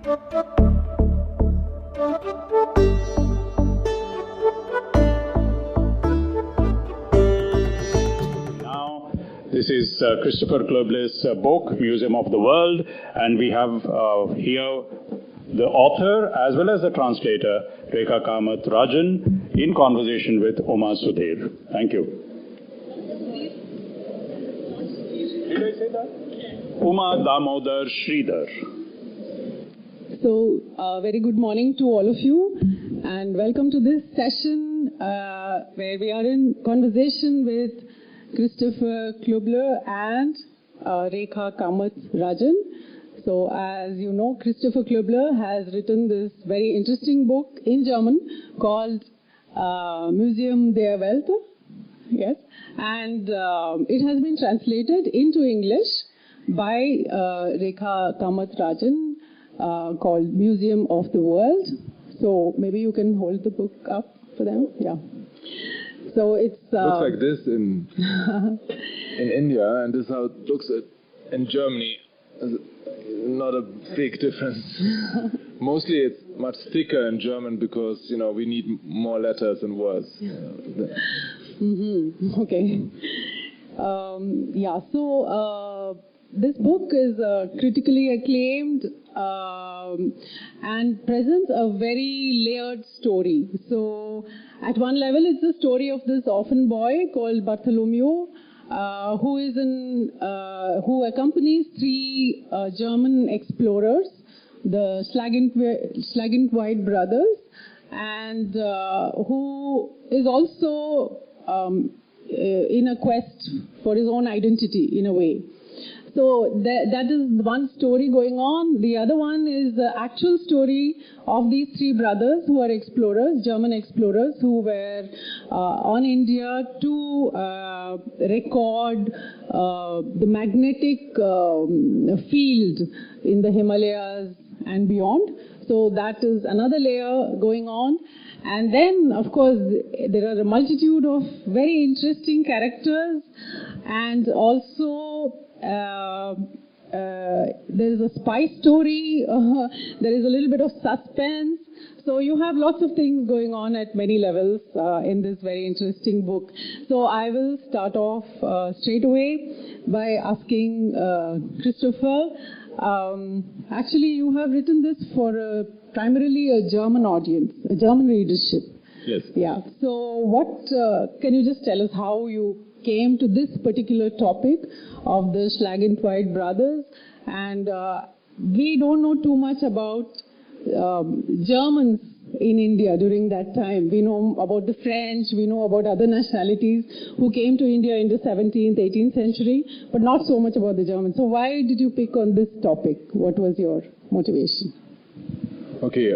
Now, this is Christopher Kloeble's book, Museum of the World, and we have here the author as well as the translator, Rekha Kamath Rajan, in conversation with Uma Sudhir. Thank you. Did I say that? Uma Damodar Sridhar. So, very good morning to all of you, and welcome to this session where we are in conversation with Christopher Kloeble and Rekha Kamath Rajan. So, as you know, Christopher Kloeble has written this very interesting book in German called Museum der Welt. Yes, and it has been translated into English by Rekha Kamath Rajan called Museum of the World. So maybe you can hold the book up for them. Yeah. So it's looks like this in India, and this is how it looks in Germany. Not a big difference. Mostly it's much thicker in German because, you know, we need more letters and words. Okay. Yeah, so this book is critically acclaimed and presents a very layered story. So at one level, it's the story of this orphan boy called Bartholomew, who accompanies three German explorers, the Schlagentweit brothers, and who is also in a quest for his own identity in a way. So that is one story going on. The other one is the actual story of these three brothers who are explorers, German explorers, who were on India to record the magnetic field in the Himalayas and beyond. So that is another layer going on. And then, of course, there are a multitude of very interesting characters, and also there is a spy story, there is a little bit of suspense. So you have lots of things going on at many levels in this very interesting book. So I will start off straight away by asking Christopher. Actually, you have written this for primarily a German audience, a German readership. Yes. Yeah. So what can you just tell us how you came to this particular topic of the Schlagentweit brothers? And we don't know too much about Germans in India during that time. We know about the French, we know about other nationalities who came to India in the 17th, 18th century, but not so much about the Germans. So why did you pick on this topic? What was your motivation? Okay,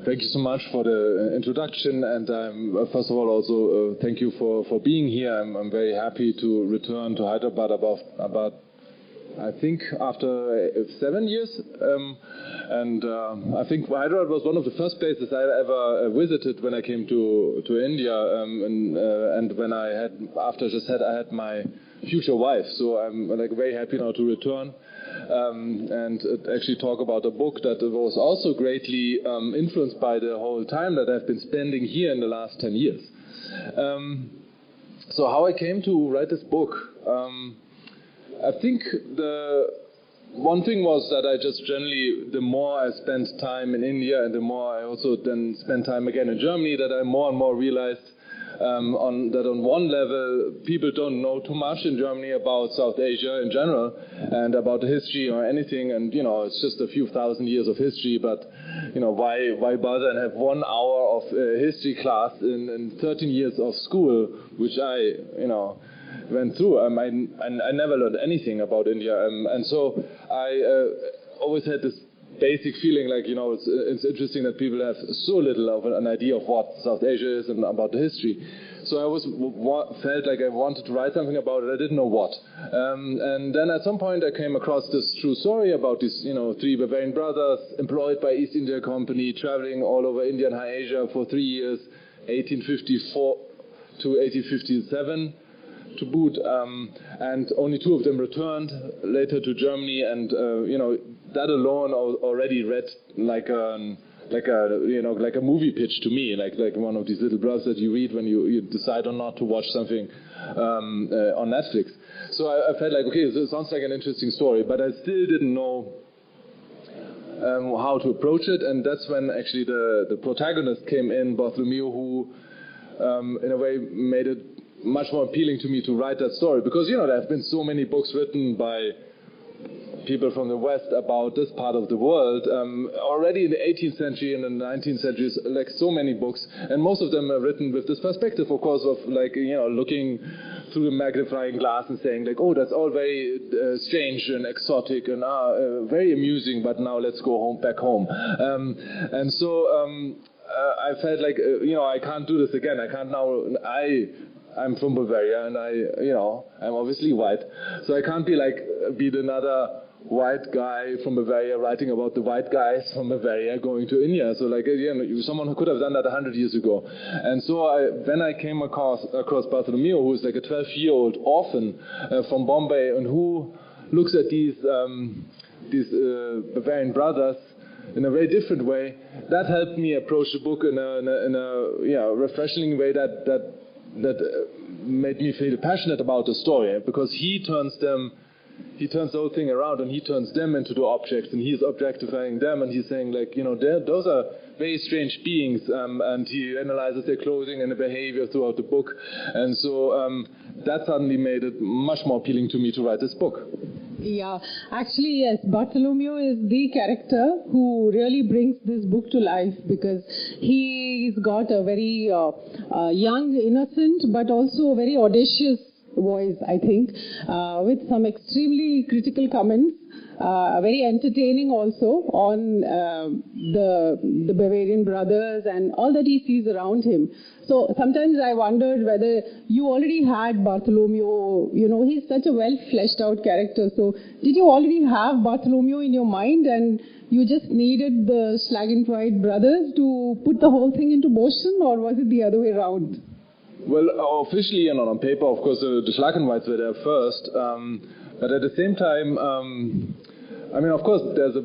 thank you so much for the introduction, and first of all also thank you for being here. I'm very happy to return to Hyderabad about I think after 7 years, and I think Hyderabad was one of the first places I ever visited when I came to India, and when I had, after I just had, I had my future wife, so I'm like very happy now to return and actually talk about a book that was also greatly influenced by the whole time that I've been spending here in the last 10 years. So how I came to write this book. I think the one thing was that I just generally, the more I spent time in India and the more I also then spent time again in Germany, that I more and more realized on one level, people don't know too much in Germany about South Asia in general and about the history or anything. And, you know, it's just a few thousand years of history, but, you know, why bother and have 1 hour of history class in 13 years of school, which I, you know, went through. I never learned anything about India, and so I always had this basic feeling like, you know, it's interesting that people have so little of an idea of what South Asia is and about the history. So I felt like I wanted to write something about it. I didn't know what. And then at some point I came across this true story about these, you know, 3 Bavarian brothers employed by East India Company, traveling all over India and High Asia for 3 years, 1854 to 1857. to boot, and only 2 of them returned later to Germany, and that alone already read like a movie pitch to me, like one of these little blurbs that you read when you decide or not to watch something on Netflix. So I felt like, okay, this sounds like an interesting story, but I still didn't know how to approach it, and that's when actually the protagonist came in, Bartholomew, who in a way made it much more appealing to me to write that story, because there have been so many books written by people from the West about this part of the world already in the 18th century and in the 19th century, like so many books, and most of them are written with this perspective, of course, of looking through the magnifying glass and saying like, oh, that's all very strange and exotic and very amusing, but now let's go back home. And so I felt like I can't do this again. I can't now. I'm from Bavaria, and I'm obviously white, so I can't be another white guy from Bavaria writing about the white guys from Bavaria going to India. So someone who could have done that 100 years ago. And so when I came across Bartholomew, who is like a 12-year-old orphan from Bombay, and who looks at these Bavarian brothers in a very different way, that helped me approach the book in a refreshing way that made me feel passionate about the story, because he turns the whole thing around, and he turns them into the objects, and he's objectifying them, and he's saying those are very strange beings, and he analyzes their clothing and their behavior throughout the book, and so that suddenly made it much more appealing to me to write this book. Yeah, actually, yes, Bartholomew is the character who really brings this book to life, because he's got a very young, innocent, but also very audacious voice, I think, with some extremely critical comments, very entertaining also on the Bavarian brothers and all that he sees around him. So sometimes I wondered whether you already had Bartholomew, he's such a well fleshed out character. So did you already have Bartholomew in your mind, and you just needed the Schlagentweit brothers to put the whole thing into motion, or was it the other way around? Well, officially and on paper, of course, the Schlagentweits were there first, but at the same time, of course, there's a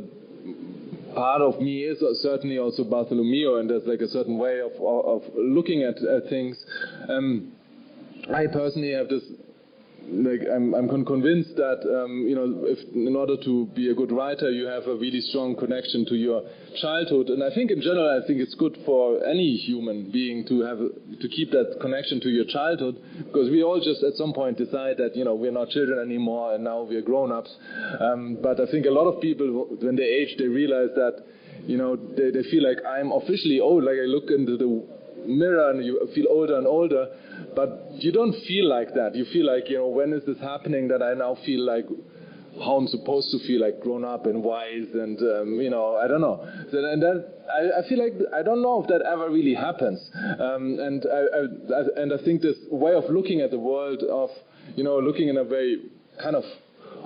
part of me is certainly also Bartholomew, and there's like a certain way of looking at things. I personally have this, I'm convinced that if in order to be a good writer, you have a really strong connection to your childhood, and I think in general, I think it's good for any human being to keep that connection to your childhood, because we all just at some point decide that we're not children anymore, and now we're grown-ups. But I think a lot of people, when they age, they realize that they feel like I'm officially old. Like I look into the mirror and you feel older and older, but you don't feel like that. You feel like, when is this happening that I now feel like how I'm supposed to feel, like grown up and wise, and I don't know. And that I feel like I don't know if that ever really happens. And I think this way of looking at the world, of looking in a very kind of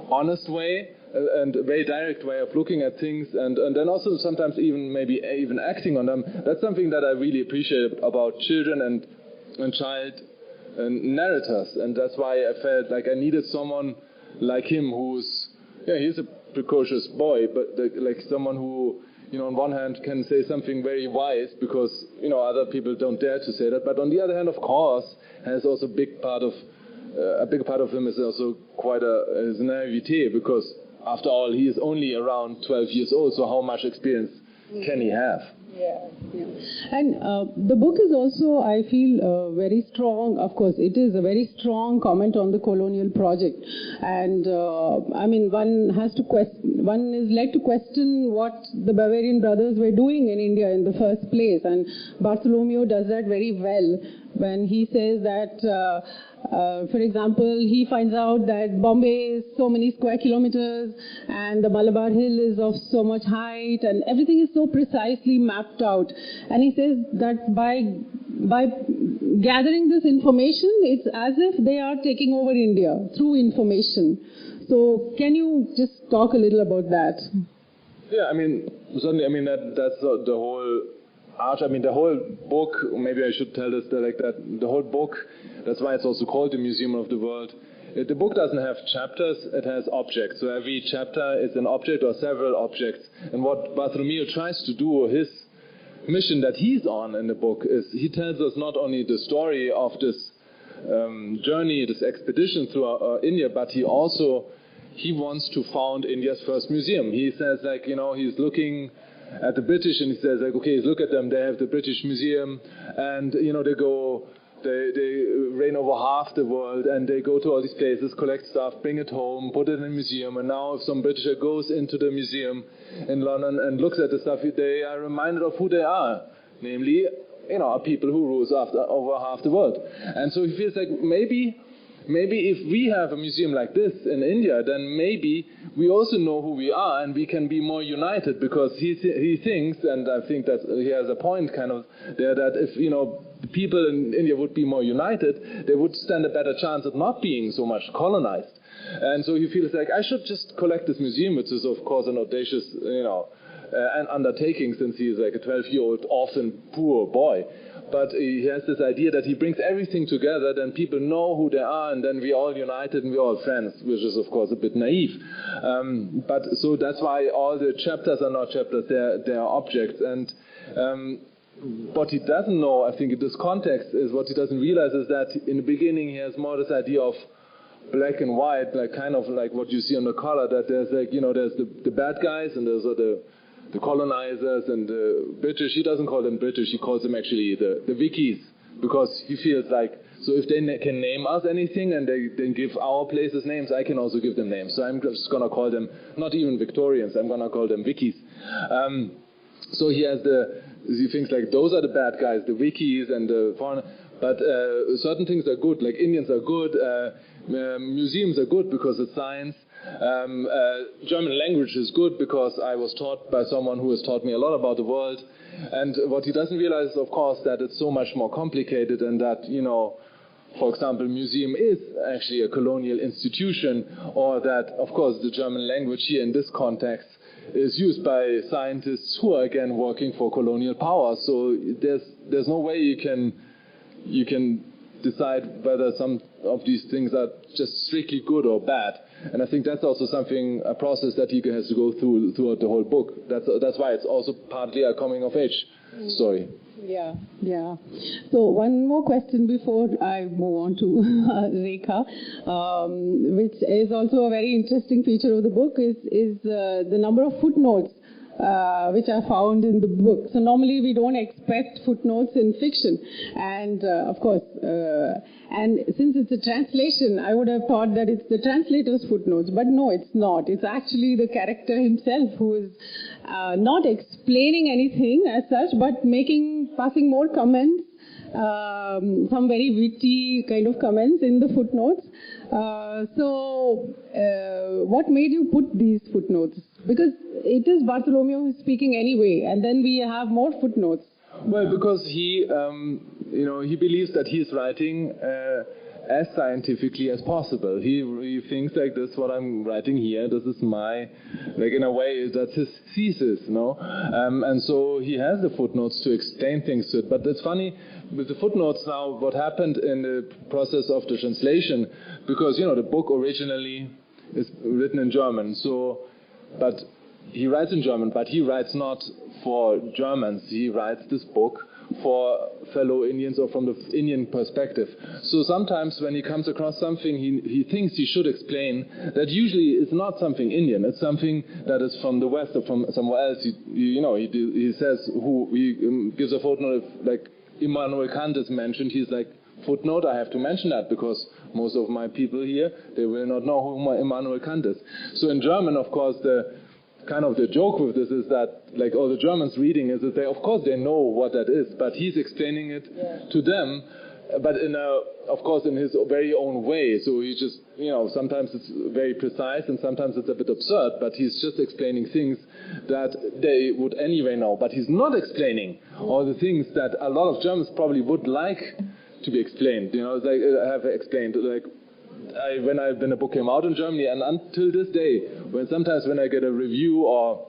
honest way and a very direct way of looking at things, and then also sometimes maybe even acting on them. That's something that I really appreciate about children and child and narrators, and that's why I felt like I needed someone like him he's a precocious boy, but like someone who on one hand can say something very wise, because other people don't dare to say that, but on the other hand, of course, has also a big part of him is also quite his naivete, because after all, he is only around 12 years old, so how much experience can he have? Yeah. And the book is also, I feel, very strong. Of course, it is a very strong comment on the colonial project. And one is led to question what the Bavarian brothers were doing in India in the first place. And Bartholomew does that very well when he says that, for example, he finds out that Bombay is so many square kilometers and the Malabar Hill is of so much height, and everything is so precisely mapped out. And he says that by gathering this information, it's as if they are taking over India through information. So can you just talk a little about that? Yeah, certainly, that's the whole arch. I mean, the whole book, maybe I should tell this like that, the whole book, that's why it's also called the Museum of the World. The book doesn't have chapters, it has objects. So every chapter is an object or several objects. And what Bartholomew tries to do, his mission that he's on in the book, is he tells us not only the story of this journey, this expedition through India, but he wants to found India's first museum. He says, like, he's looking at the British and he says, like, okay, look at them, they have the British Museum, and they reign over half the world, and they go to all these places, collect stuff, bring it home, put it in a museum, and now if some Britisher goes into the museum in London and looks at the stuff, they are reminded of who they are, namely, a people who rule over half the world. And so he feels like maybe if we have a museum like this in India, then maybe we also know who we are and we can be more united, because he thinks, and I think that he has a point kind of there, that if, the people in India would be more united, they would stand a better chance of not being so much colonized. And so he feels like, I should just collect this museum, which is, of course, an audacious, an undertaking, since he's like a 12-year-old orphan, poor boy. But he has this idea that he brings everything together, then people know who they are, and then we're all united and we're all friends, which is, of course, a bit naive. But so that's why all the chapters are not chapters, they're objects. And what he doesn't know, I think, in this context, is what he doesn't realize is that in the beginning he has more this idea of black and white, like kind of like what you see on the collar, that there's like, there's the bad guys and there's the colonizers and the British. He doesn't call them British, he calls them actually the Wikis, because he feels like, so if they can name us anything and they give our places names, I can also give them names. So I'm just going to call them, not even Victorians, I'm going to call them Wikis. So he thinks like those are the bad guys, the Wikis and the foreign. But certain things are good, like Indians are good, museums are good because it's science. German language is good because I was taught by someone who has taught me a lot about the world. And what he doesn't realize is, of course, that it's so much more complicated, and that, for example, museum is actually a colonial institution, or that, of course, the German language here in this context is used by scientists who are again working for colonial power. So there's no way you can decide whether some of these things are just strictly good or bad. And I think that's also a process that he has to go through throughout the whole book. That's why it's also partly a coming of age story. Yeah. So one more question before I move on to Rekha, which is also a very interesting feature of the book, is the number of footnotes which are found in the book. So normally we don't expect footnotes in fiction, and of course, and since it's a translation, I would have thought that it's the translator's footnotes, but no, it's not. It's actually the character himself who is not explaining anything as such, but passing more comments, some very witty kind of comments in the footnotes. So what made you put these footnotes? Because it is Bartholomew who is speaking anyway, and then we have more footnotes. Well, because he believes that he's writing as scientifically as possible. He thinks like, this, what I'm writing here, this is my, like, in a way, that's his thesis, and so he has the footnotes to explain things to it. But it's funny, with the footnotes now, what happened in the process of the translation, because, the book originally is written in German, but he writes in German, but he writes not for Germans. He writes this book for fellow Indians, or from the Indian perspective. So sometimes when he comes across something he thinks he should explain, that usually is not something Indian. It's something that is from the West or from somewhere else. He says he gives a footnote, like Immanuel Kant is mentioned. He's like, footnote, I have to mention that because most of my people here, they will not know who Immanuel Kant is. So in German, of course, the joke with this is that, like, all the Germans reading is that they know what that is, but he's explaining it to them, but of course in his very own way. So he just, sometimes it's very precise and sometimes it's a bit absurd, but he's just explaining things that they would anyway know. But he's not explaining all the things that a lot of Germans probably would like to be explained. Like I have explained, like, when a book came out in Germany, and until this day, when I get a review or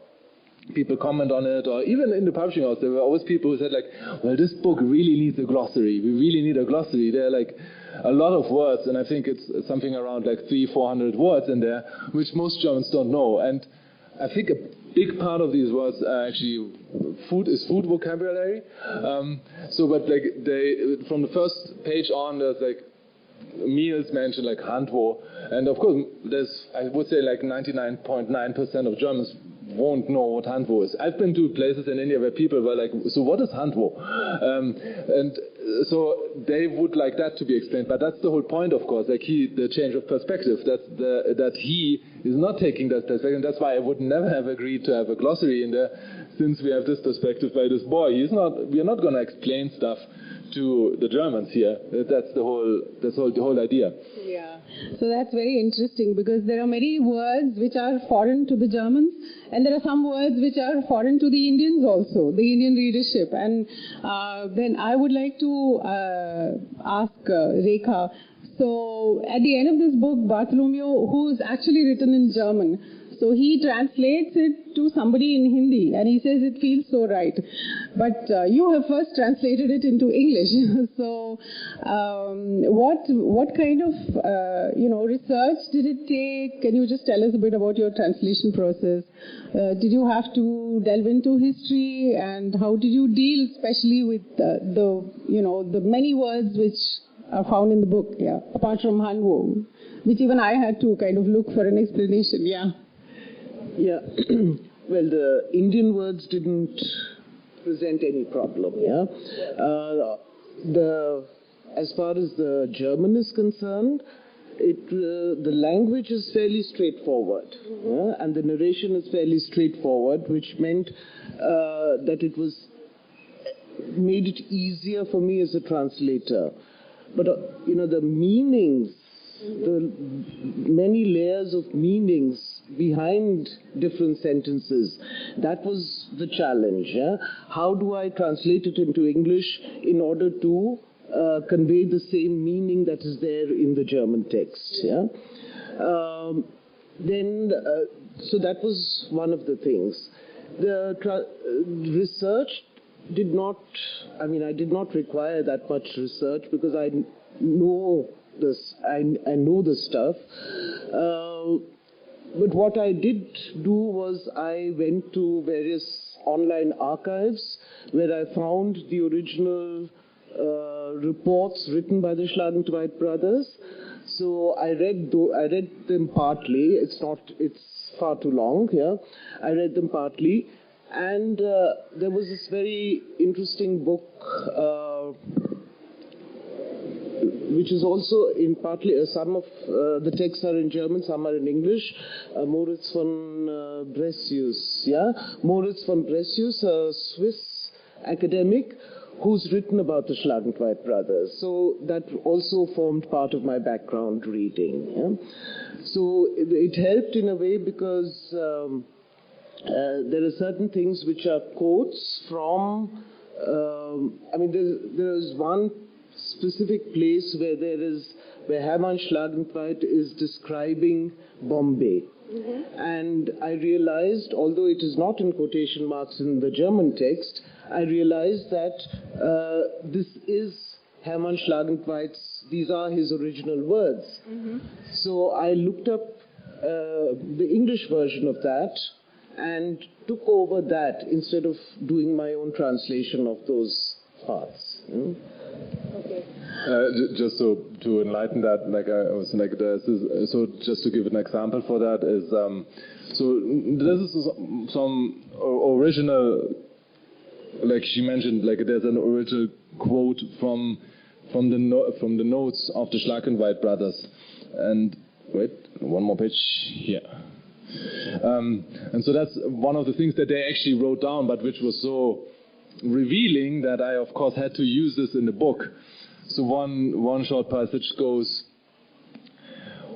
people comment on it, or even in the publishing house, there were always people who said like, well, this book really needs a glossary. We really need a glossary. There are like a lot of words, and I think it's something around like 300-400 words in there, which most Germans don't know. And I think a big part of these words are actually food vocabulary. But like from the first page on, there's like meals mentioned, like Handwo, and of course there's, I would say, like 99.9% of Germans won't know what Handwo is. I've been to places in India where people were like, so what is Handwo? And so they would like that to be explained, but that's the whole point, of course, like the change of perspective, that he is not taking that perspective, and that's why I would never have agreed to have a glossary in there, since we have this perspective by this boy. We are not going to explain stuff to the Germans here. That's the whole idea. Yeah, so that's very interesting, because there are many words which are foreign to the Germans, and there are some words which are foreign to the Indians also, the Indian readership. And then I would like to ask Rekha. So at the end of this book, Bartholomew, who's actually written in German, so he translates it to somebody in Hindi, and he says it feels so right. But you have first translated it into English. So what kind of research did it take? Can you just tell us a bit about your translation process? Did you have to delve into history, and how did you deal, especially with the many words which are found in the book? Yeah, apart from Hanwo, which even I had to kind of look for an explanation. Yeah. Yeah, well, the Indian words didn't present any problem, yeah. As far as the German is concerned, the language is fairly straightforward, yeah? And the narration is fairly straightforward, which meant that it made it easier for me as a translator. But, the meanings, the many layers of meanings behind different sentences, that was the challenge. Yeah? How do I translate it into English in order to convey the same meaning that is there in the German text? Yeah? So that was one of the things. The research I did not require that much research, because I know this. I know the stuff. But what I did do was I went to various online archives where I found the original reports written by the Schlagentweit brothers. So I read them partly. It's far too long here. I read them partly, and there was this very interesting book, which is also in partly, some of the texts are in German, some are in English. Moritz von Brescius, yeah? Moritz von Brescius, a Swiss academic who's written about the Schlagentweit brothers. So that also formed part of my background reading. Yeah? So it helped in a way, because there are certain things which are quotes from, there is one specific place where Hermann Schlagentweit is describing Bombay. Mm-hmm. And I realized, although it is not in quotation marks in the German text, I realized that this is Hermann Schlagentweit's, these are his original words. Mm-hmm. So I looked up the English version of that and took over that instead of doing my own translation of those parts. Okay. Just to enlighten that, like I was like, so just to give an example for that is, so this is some original, like she mentioned, like there's an original quote from the notes of the Schlagentweit brothers, and wait, one more page here. And so that's one of the things that they actually wrote down, but which was so revealing that I, of course, had to use this in the book. So one short passage goes,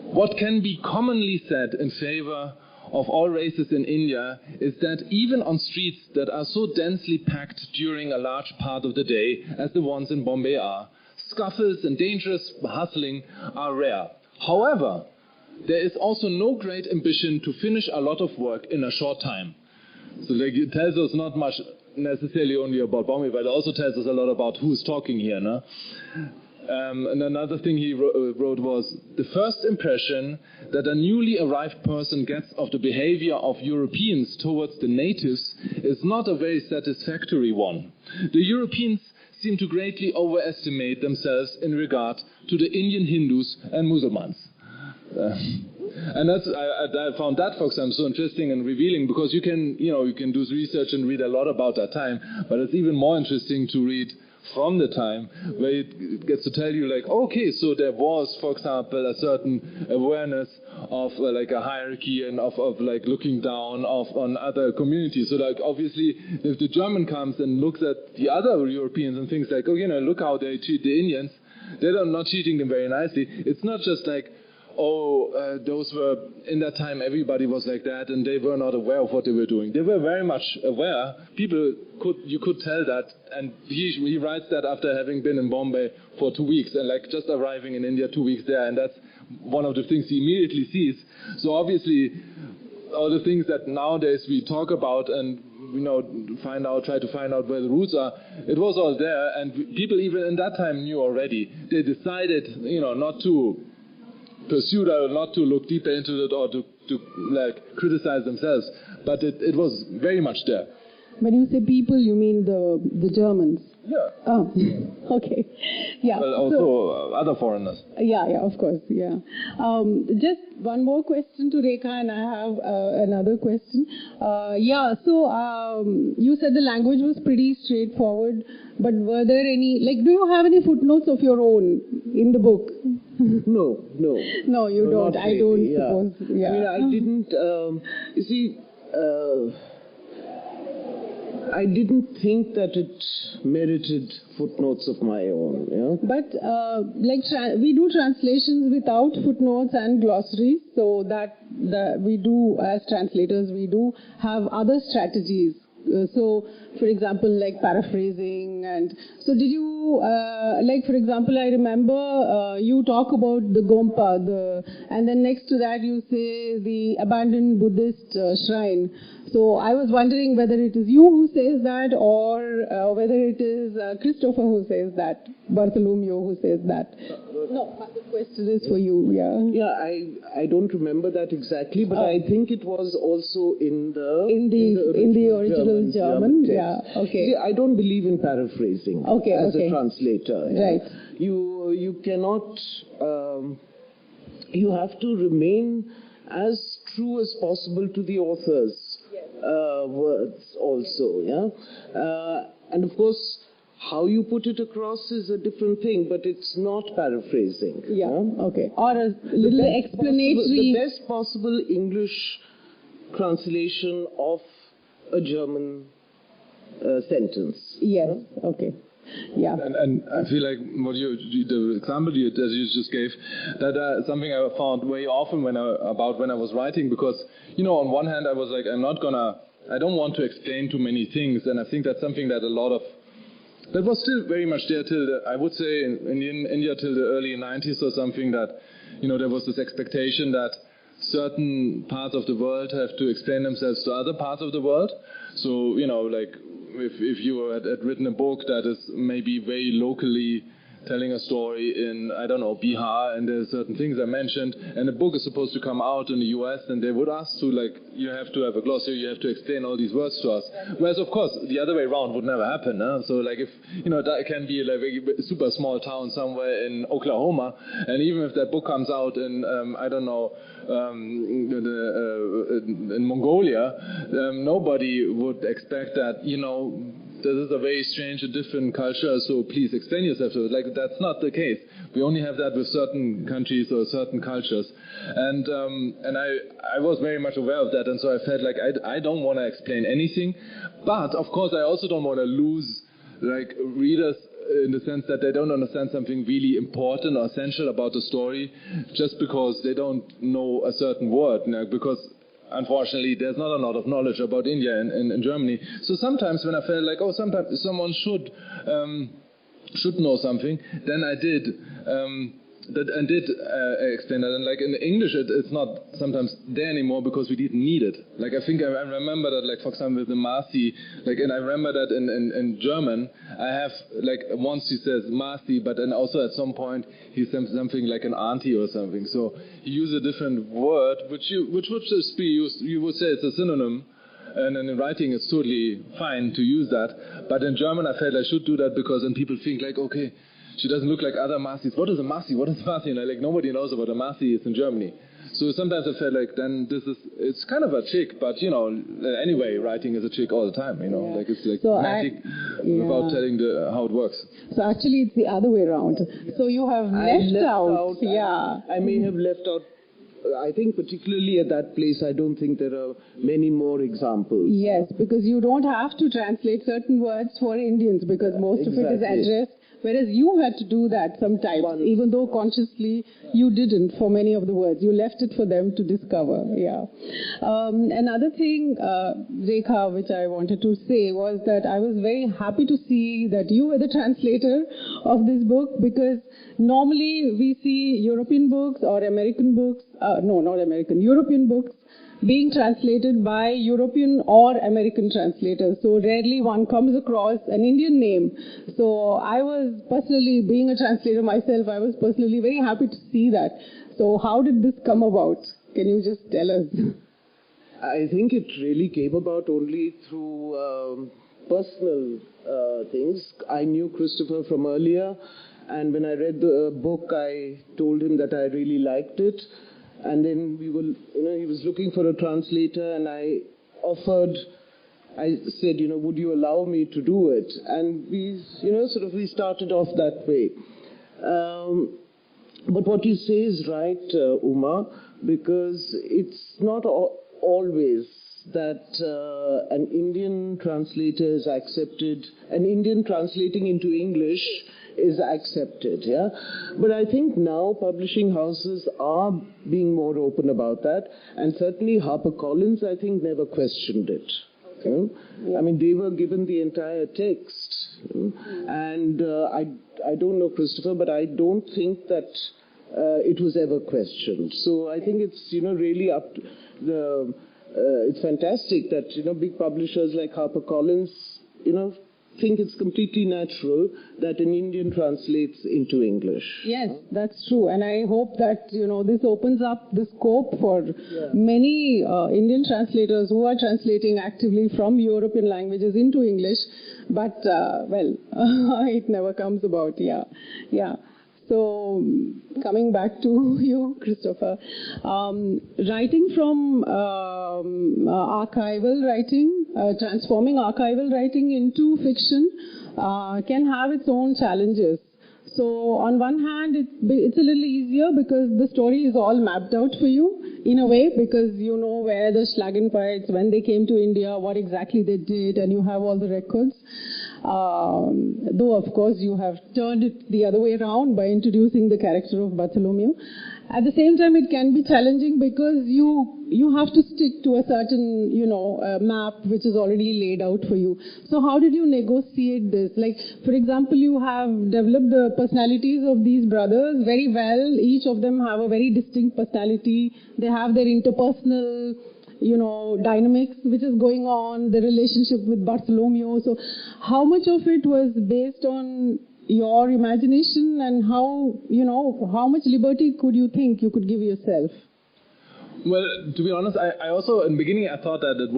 "What can be commonly said in favor of all races in India is that even on streets that are so densely packed during a large part of the day as the ones in Bombay are, scuffles and dangerous hustling are rare. However, there is also no great ambition to finish a lot of work in a short time. So like it tells us not much necessarily only about Bombay, but it also tells us a lot about who's talking here. No? And another thing he wrote was, the first impression that a newly arrived person gets of the behavior of Europeans towards the natives is not a very satisfactory one. The Europeans seem to greatly overestimate themselves in regard to the Indian Hindus and Muslims. And that's, I found that, for example, so interesting and revealing, because you can do research and read a lot about that time, but it's even more interesting to read from the time where it gets to tell you, like, okay, so there was, for example, a certain awareness of like a hierarchy and of like looking down on other communities. So like obviously if the German comes and looks at the other Europeans and thinks like, oh, look how they treat the Indians, they're not treating them very nicely. It's not just like, those were, in that time everybody was like that and they were not aware of what they were doing. They were very much aware. You could tell that, and he writes that after having been in Bombay for 2 weeks and like just arriving in India 2 weeks there, and that's one of the things he immediately sees. So obviously all the things that nowadays we talk about and try to find out where the roots are, it was all there, and people even in that time knew already. They decided not to pursue that, or not to look deeper into it, or to like criticize themselves, but it was very much there. When you say people, you mean the Germans? Yeah. Oh, okay. Yeah. Well, also other foreigners. Yeah, of course, yeah. Just one more question to Rekha, and I have another question. So you said the language was pretty straightforward, but were there any, do you have any footnotes of your own in the book? No. No, you don't. I don't suppose. Yeah. I mean, I didn't, you see, I didn't think that it merited footnotes of my own. Yeah? But we do translations without footnotes and glossaries, so that we do, as translators, we do have other strategies. So, for example, like paraphrasing, and so did you, for example, I remember you talk about the Gompa, and then next to that you say the abandoned Buddhist shrine. So I was wondering whether it is you who says that, or whether it is Christopher who says that, Bartholomew who says that. No, the question is for you. Yeah, I don't remember that exactly, but I think it was also in the original German. Yeah, okay. See, I don't believe in paraphrasing as a translator. Right. You cannot. You have to remain as true as possible to the author's words also. Yeah, and of course, how you put it across is a different thing, but it's not paraphrasing. Yeah, okay. Or a little explanatory. The best possible English translation of a German sentence. Yes, okay. Yeah. And I feel like the example that you just gave, that something I found very often when I was writing, because on one hand I was like, I don't want to explain too many things, and I think that's something that that was still very much there till I would say in India till the early 90s or something, that there was this expectation that certain parts of the world have to explain themselves to other parts of the world. So if you had written a book that is maybe very locally telling a story in, I don't know, Bihar, and there's certain things I mentioned, and the book is supposed to come out in the US, and they would ask to, you have to have a glossary, you have to explain all these words to us. Whereas, of course, the other way around would never happen. So, if, that can be a super small town somewhere in Oklahoma, and even if that book comes out in, I don't know, in Mongolia, nobody would expect that, this is a very strange and different culture, so please explain yourself to it. That's not the case. We only have that with certain countries or certain cultures. And I was very much aware of that, and so I felt like I don't want to explain anything. But, of course, I also don't want to lose, readers in the sense that they don't understand something really important or essential about the story just because they don't know a certain word, because unfortunately, there's not a lot of knowledge about India in Germany. So sometimes when I felt like, sometimes someone should know something, then I did and did explain that. And like in English, it's not sometimes there anymore because we didn't need it. Like I think I remember that, like for example, with the Marci, like, and I remember that in German, I have like once he says Marci, but then also at some point he says something like an auntie or something. So he used a different word, which would just be used. You would say it's a synonym. And then in writing, it's totally fine to use that. But in German, I felt I should do that because then people think like, okay, she doesn't look like other Marcis. What is a Marci? What is a Marci? And like nobody knows about a Marci. It's in Germany. So sometimes I felt like then it's kind of a chick, but you know, anyway, writing is a chick all the time. You know, like it's like so magic without telling how it works. So actually, it's the other way around. So you have left out. Yeah, I may have left out. I think particularly at that place, I don't think there are many more examples. Yes, because you don't have to translate certain words for Indians because most of it is addressed, whereas you had to do that sometimes, even though consciously you didn't for many of the words. You left it for them to discover, yeah. Another thing, Rekha, which I wanted to say was that I was very happy to see that you were the translator of this book because normally we see European books or American books, no, not American, European books being translated by European or American translators. So rarely one comes across an Indian name. So I was personally, being a translator myself, I was personally very happy to see that. So how did this come about? Can you just tell us? I think it really came about only through personal things. I knew Christopher from earlier, and when I read the book, I told him that I really liked it. And then we were, he was looking for a translator, and I said, would you allow me to do it? And we, we started off that way. But what you say is right, Uma, because it's not always that an Indian translator is accepted, an Indian translating into English is accepted, yeah. But I think now publishing houses are being more open about that, and certainly HarperCollins, I think, never questioned it. I mean, they were given the entire text, and I don't know, Christopher, but I don't think that it was ever questioned. So I think it's really up to the. It's fantastic that big publishers like HarperCollins think it's completely natural that an Indian translates into English. Yes, that's true. And I hope that, this opens up the scope for many Indian translators who are translating actively from European languages into English. But, it never comes about, yeah. So, coming back to you, Christopher, writing from archival writing, transforming archival writing into fiction can have its own challenges. So, on one hand, it's a little easier because the story is all mapped out for you, in a way, because you know where the Schlagenpoets, when they came to India, what exactly they did, and you have all the records. Though, of course, you have turned it the other way around by introducing the character of Bartholomew. At the same time, it can be challenging because you have to stick to a certain, map which is already laid out for you. So how did you negotiate this? Like, for example, you have developed the personalities of these brothers very well. Each of them have a very distinct personality. They have their interpersonal dynamics which is going on, the relationship with Bartholomew. So how much of it was based on your imagination, and how much liberty could you think you could give yourself? Well, to be honest, I also, in the beginning, I thought that it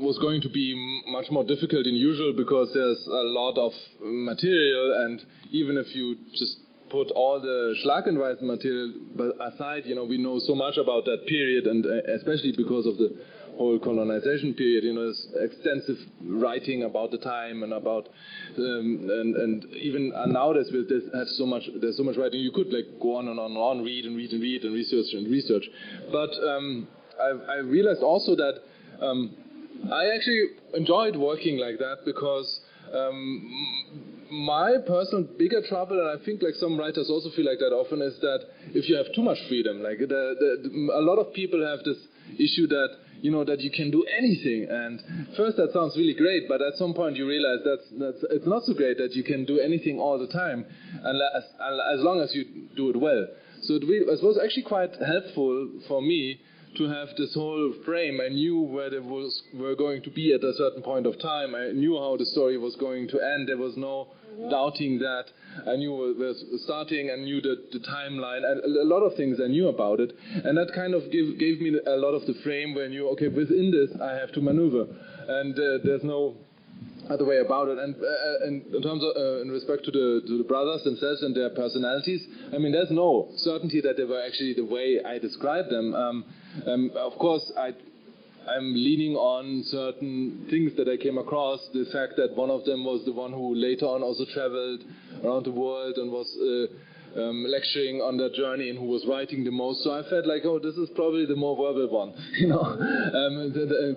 was going to be much more difficult than usual because there's a lot of material, and even if you just put all the Schlagenweisen material aside, we know so much about that period, and especially because of the whole colonization period, there's extensive writing about the time and about, and even nowadays there's so much writing. You could go on and on, read and research. But I realized also that I actually enjoyed working like that because my personal bigger trouble, and I think some writers also feel like that often, is that if you have too much freedom, a lot of people have this issue that that you can do anything. And first that sounds really great, but at some point you realize that's it's not so great that you can do anything all the time, as long as you do it well. So it was actually quite helpful for me to have this whole frame. I knew where they were going to be at a certain point of time. I knew how the story was going to end. There was no doubting that. I knew it was starting. I knew the timeline. And a lot of things I knew about it. And that kind of gave me a lot of the frame where I knew, okay, within this I have to maneuver. And there's no other way about it. And in terms of, in respect to the brothers themselves and their personalities, I mean, there's no certainty that they were actually the way I described them. Of course, I'm leaning on certain things that I came across. The fact that one of them was the one who later on also traveled around the world and was lecturing on that journey and who was writing the most. So I felt like, oh, this is probably the more verbal one, in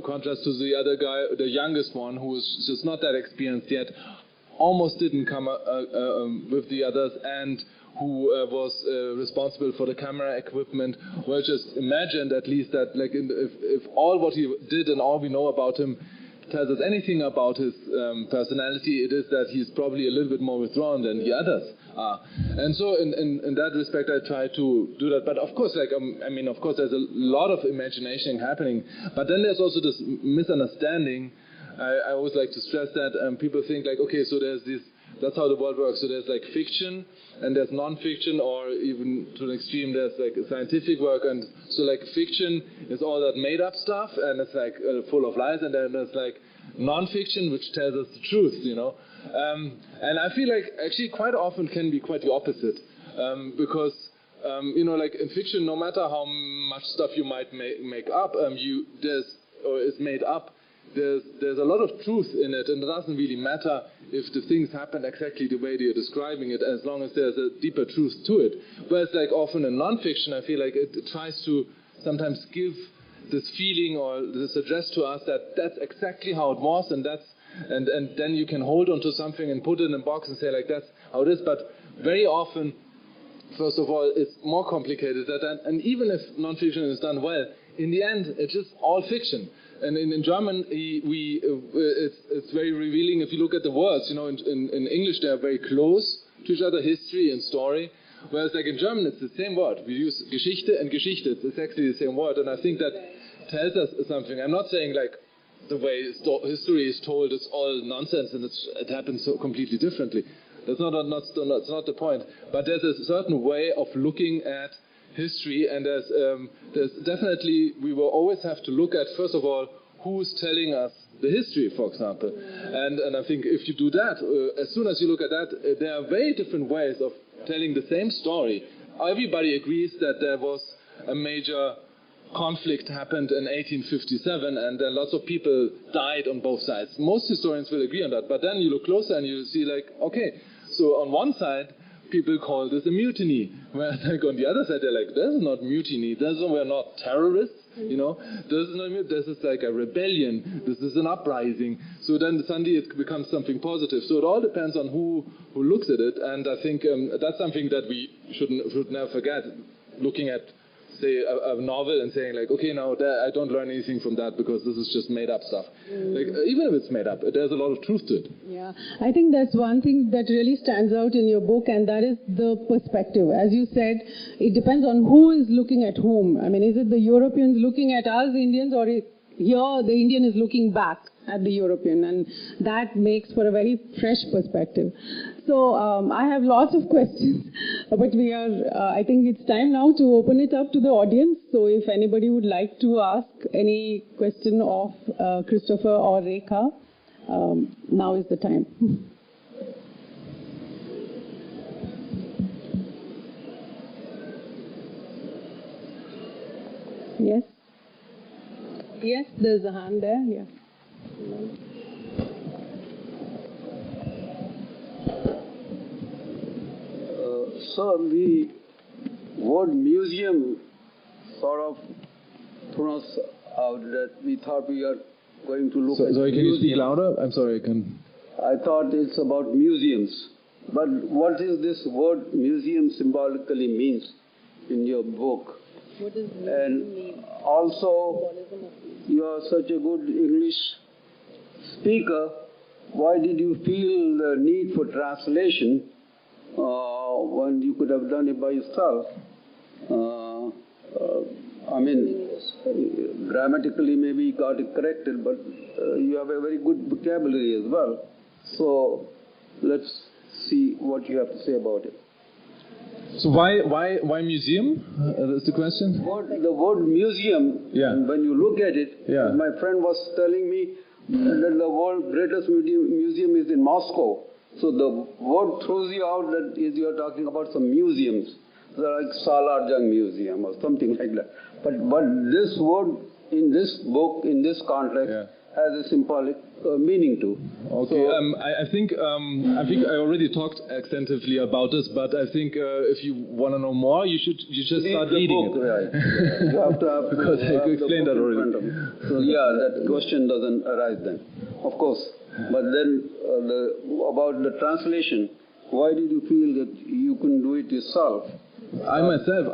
contrast to the other guy, the youngest one, who was just not that experienced yet, almost didn't come with the others, and who was responsible for the camera equipment. Well, just imagined at least that, like, if all what he did and all we know about him tells us anything about his personality, it is that he's probably a little bit more withdrawn than the others are. And so in that respect, I try to do that. But of course, of course, there's a lot of imagination happening. But then there's also this misunderstanding. I always like to stress that people think like, okay, so there's this. That's how the world works. So there's like fiction, and there's non-fiction, or even to an extreme, there's like scientific work. And so like fiction is all that made-up stuff, and it's like full of lies. And then there's like non-fiction, which tells us the truth, And I feel like actually quite often can be quite the opposite, because like in fiction, no matter how much stuff you might make up, is made up. There's a lot of truth in it, and it doesn't really matter if the things happen exactly the way they're describing it, as long as there's a deeper truth to it. Whereas like often in non-fiction, I feel like it tries to sometimes give this feeling or suggest to us that that's exactly how it was, and then you can hold on to something and put it in a box and say like that's how it is. But very often, first of all, it's more complicated than that, and even if non-fiction is done well, in the end, it's just all fiction. And in German, it's very revealing if you look at the words. In English, they are very close to each other, history and story. Whereas like in German, it's the same word. We use Geschichte and Geschichte. It's exactly the same word. And I think that tells us something. I'm not saying like the way history is told is all nonsense and it happens so completely differently. That's not the point. But there's a certain way of looking at history, and there's definitely, we will always have to look at, first of all, who's telling us the history, for example. And I think if you do that, as soon as you look at that, there are very different ways of telling the same story. Everybody agrees that there was a major conflict happened in 1857, and then lots of people died on both sides. Most historians will agree on that, but then you look closer and you see like, okay, so on one side, people call this a mutiny, whereas like on the other side they're like, this is not mutiny, we're not terrorists, this is like a rebellion, this is an uprising. So then suddenly it becomes something positive. So it all depends on who looks at it, and I think that's something that we should never forget, looking at, say, a novel and saying like, okay, now I don't learn anything from that because this is just made up stuff. Like, even if it's made up, there's a lot of truth to it. Yeah, I think that's one thing that really stands out in your book, and that is the perspective. As you said, it depends on who is looking at whom. I mean, is it the Europeans looking at us Indians, or here the Indian is looking back at the European, and that makes for a very fresh perspective. So I have lots of questions, but I think it's time now to open it up to the audience. So if anybody would like to ask any question of Christopher or Rekha, now is the time. Yes? Yes, there's a hand there, yeah. So the word museum sort of thrown us out, that we thought we are going to look at. Sorry, can you speak louder? I'm sorry, I thought it's about museums. But what is this word museum symbolically means in your book? What does And mean? also, you are such a good English speaker. Why did you feel the need for translation when you could have done it by yourself? I mean, grammatically maybe you got it corrected, but you have a very good vocabulary as well. So let's see what you have to say about it. So why museum? That's the question. The word museum, Yeah. when you look at it, Yeah. my friend was telling me that the world's greatest museum is in Moscow. So the word throws you out that is you are talking about some museums, like Salarjung Museum or something like that. But this word in this book, in this context, has a symbolic meaning too. Okay, So, I think I already talked extensively about this, but I think if you want to know more, you just start the reading book, it. right. You have to have Because I have the explained book that in already. front of you. So that question doesn't arise then, of course. But then about the translation, why did you feel that you couldn't do it yourself? I myself,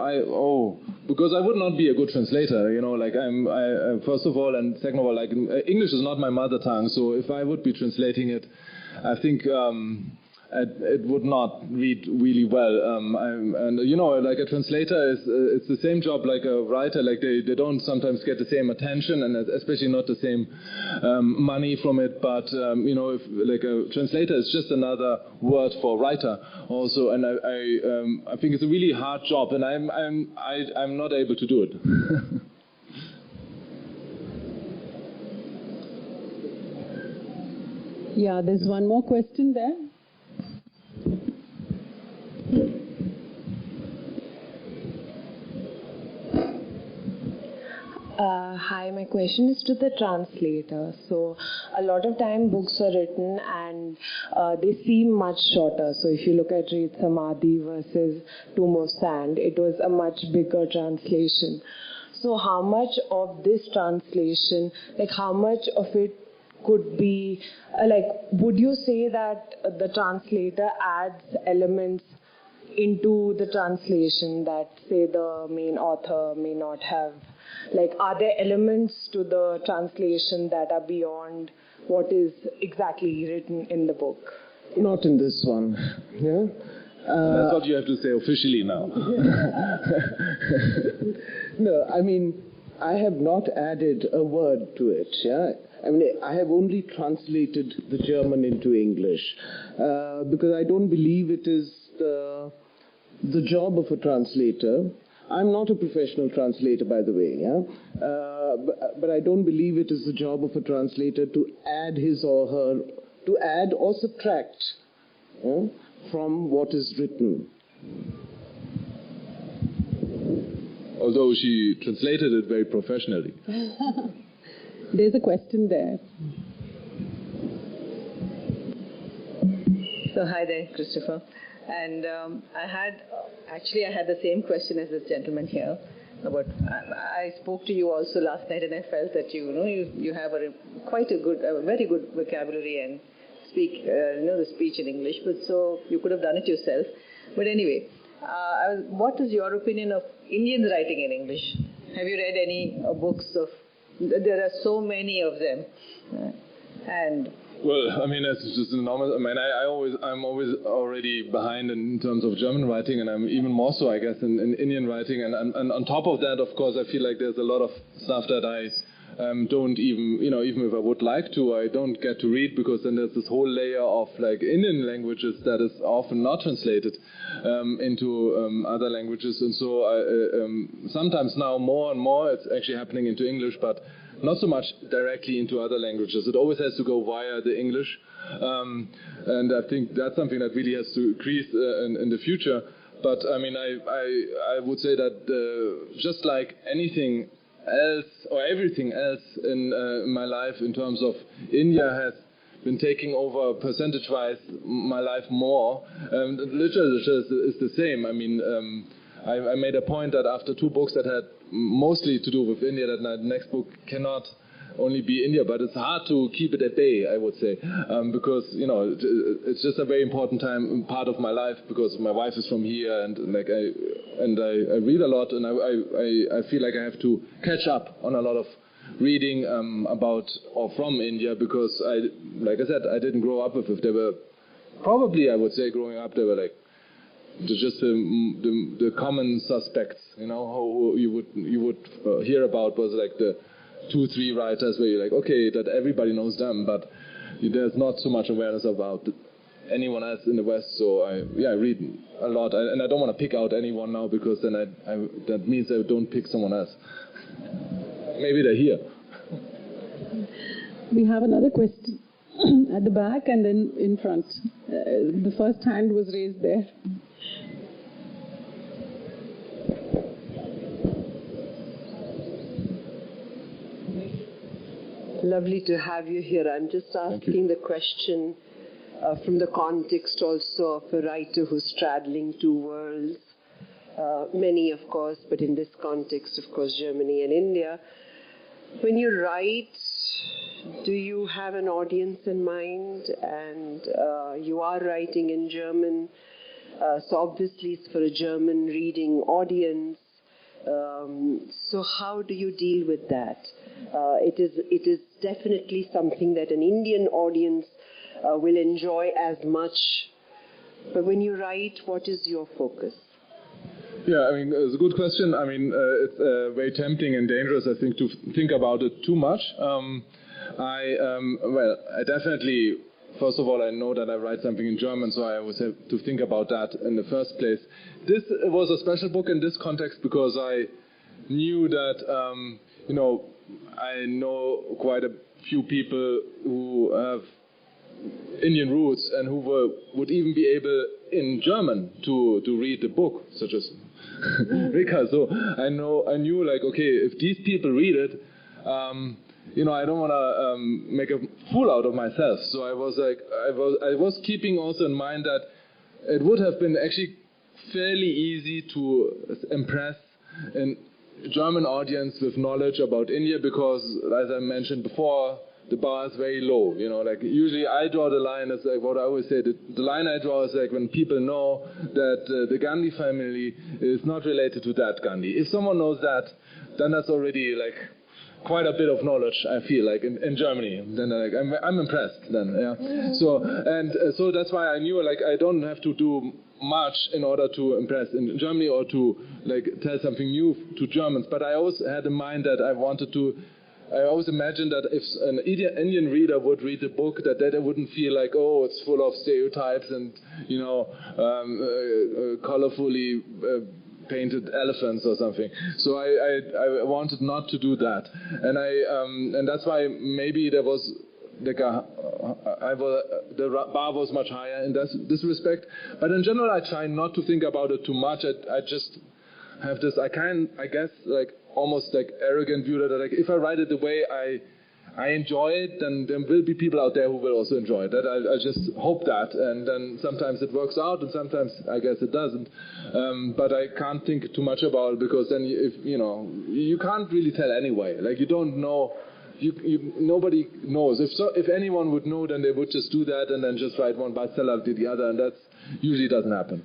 because I would not be a good translator, like I first of all, and second of all, like English is not my mother tongue, so if I would be translating it, I think it would not read really well. Like a translator it's the same job like a writer. Like they don't sometimes get the same attention, and especially not the same money from it. But if like a translator is just another word for writer also, and I think it's a really hard job, and I'm not able to do it. Yeah, there's one more question there. Hi, my question is to the translator. So, a lot of time books are written and they seem much shorter. So, if you look at Read Samadhi versus Tomb of Sand, it was a much bigger translation. So, how much of this translation, like how much of it could be, would you say that the translator adds elements into the translation that, say, the main author may not have? Like, are there elements to the translation that are beyond what is exactly written in the book? Not in this one. Yeah. That's what you have to say officially now. No, I mean, I have not added a word to it. Yeah. I mean, I have only translated the German into English because I don't believe it is the job of a translator. I'm not a professional translator, by the way, yeah? But I don't believe it is the job of a translator to add his or her, to add or subtract from what is written. Although she translated it very professionally. There's a question there. So hi there, Christopher. And I had the same question as this gentleman here. But I spoke to you also last night, and I felt that you have a very good vocabulary and speak the speech in English. But so you could have done it yourself. But anyway, what is your opinion of Indians writing in English? Have you read any books of? There are so many of them, and. Well, I mean, it's just enormous. I mean, I'm always already behind in terms of German writing, and I'm even more so, I guess, in Indian writing. And on top of that, of course, I feel like there's a lot of stuff that I don't even, even if I would like to, I don't get to read, because then there's this whole layer of like Indian languages that is often not translated into other languages. And so sometimes now more and more it's actually happening into English, but not so much directly into other languages. It always has to go via the English. And I think that's something that really has to increase in the future. But I mean, I would say that just like anything else or everything else in my life in terms of India has been taking over percentage-wise my life more. Literature is the same. I mean, I made a point that after two books that had mostly to do with India, that the next book cannot only be India, but it's hard to keep it at bay, I would say, because it's just a very important part of my life, because my wife is from here, and I read a lot, and I feel like I have to catch up on a lot of reading about or from India, because like I said, I didn't grow up with it. They were probably, I would say, growing up, they were like just the common suspects, who you would hear about was like the 2-3 writers where you're like, okay, that everybody knows them, but there's not so much awareness about anyone else in the West. So I read a lot, and I don't want to pick out anyone now, because then that means I don't pick someone else. Maybe they're here. We have another question at the back and then in front. The first hand was raised there. Lovely to have you here. I'm just asking the question from the context also of a writer who's straddling two worlds. Many, of course, but in this context, of course, Germany and India. When you write, do you have an audience in mind? And you are writing in German, so obviously it's for a German reading audience. So how do you deal with that? It is definitely something that an Indian audience will enjoy as much. But when you write, what is your focus? Yeah, I mean, it's a good question. I mean, it's very tempting and dangerous, I think, to think about it too much. I definitely, first of all, I know that I write something in German, so I always have to think about that in the first place. This was a special book in this context because I knew that, I know quite a few people who have Indian roots and who would even be able in German to read the book, such as Rekha. So I knew like, okay, if these people read it, I don't want to make a fool out of myself. So I was keeping also in mind that it would have been actually fairly easy to impress an German audience with knowledge about India, because, as I mentioned before, the bar is very low. Like usually I draw the line as like what I always say. The line I draw is like when people know that the Gandhi family is not related to that Gandhi. If someone knows that, then that's already like quite a bit of knowledge, I feel like, in Germany. Then like I'm impressed then. Yeah. So that's why I knew like I don't have to do much in order to impress in Germany or to like tell something new to Germans. But I always had in mind that I always imagined that if an Indian reader would read the book, that they wouldn't feel like, oh, it's full of stereotypes and colorfully painted elephants or something. So I wanted not to do that, and that's why maybe there was like the bar was much higher in this respect. But in general, I try not to think about it too much. I just have this, I guess, like almost like arrogant view that like if I write it the way I enjoy it, then there will be people out there who will also enjoy it. That I just hope that, and then sometimes it works out, and sometimes I guess it doesn't. But I can't think too much about it, because then you can't really tell anyway. Like you don't know. Nobody knows. If anyone would know, then they would just do that and then just write one bestseller after the other, and that usually doesn't happen.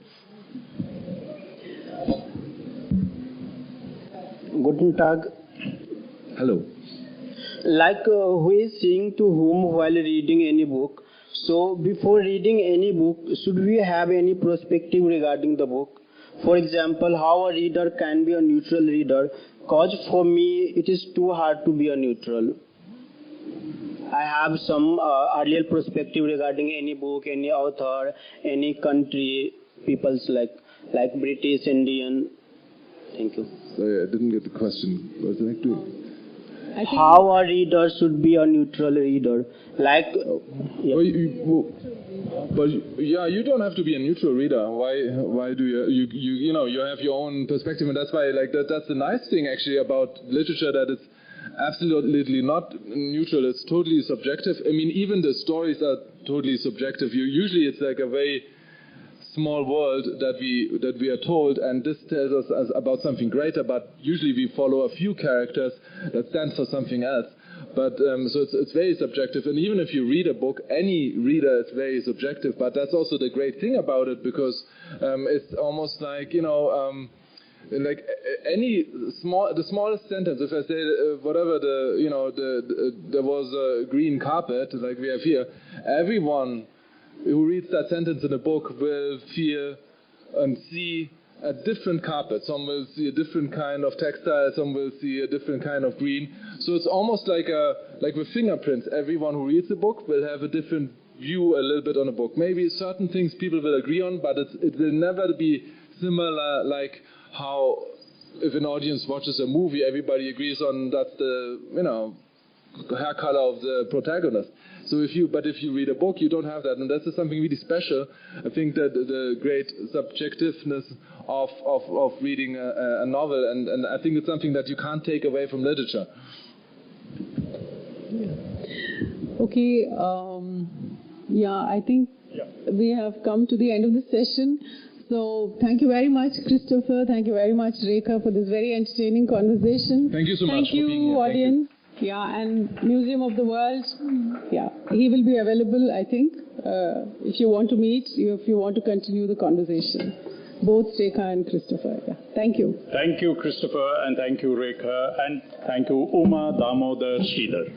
Guten Tag. Hello. Like who is saying to whom while reading any book? So before reading any book, should we have any perspective regarding the book? For example, how a reader can be a neutral reader? Cause for me, it is too hard to be a neutral. I have some earlier perspective regarding any book, any author, any country, people's like British, Indian. Thank you. Sorry, I didn't get the question. What's the next one? How a reader should be a neutral reader? Like, yeah. You don't have to be a neutral reader. Why do you have your own perspective, and that's why that's the nice thing actually about literature, that it's absolutely not neutral. It's totally subjective. I mean, even the stories are totally subjective. Usually it's like a very small world that we are told, and this tells us about something greater, but usually we follow a few characters that stand for something else. But so it's very subjective, and even if you read a book, any reader is very subjective. But that's also the great thing about it, because it's almost like, like the smallest sentence. If I say whatever there was a green carpet like we have here, everyone who reads that sentence in a book will feel and see a different carpet. Some will see a different kind of textile, some will see a different kind of green. So it's almost like with fingerprints. Everyone who reads a book will have a different view a little bit on a book. Maybe certain things people will agree on, but it will never be similar like how if an audience watches a movie, everybody agrees on that's the hair color of the protagonist. So if you read a book, you don't have that, and that's something really special. I think that the great subjectiveness of reading a novel, and I think it's something that you can't take away from literature. Okay, I think we have come to the end of the session. So thank you very much, Christopher. Thank you very much, Rekha, for this very entertaining conversation. Thank you so much for being here. Thank you, audience. And Museum of the World. He will be available, I think, if you want to meet, if you want to continue the conversation. Both Rekha and Christopher. Thank you. Thank you, Christopher, and thank you, Rekha, and thank you, Uma Damodar Sridhar.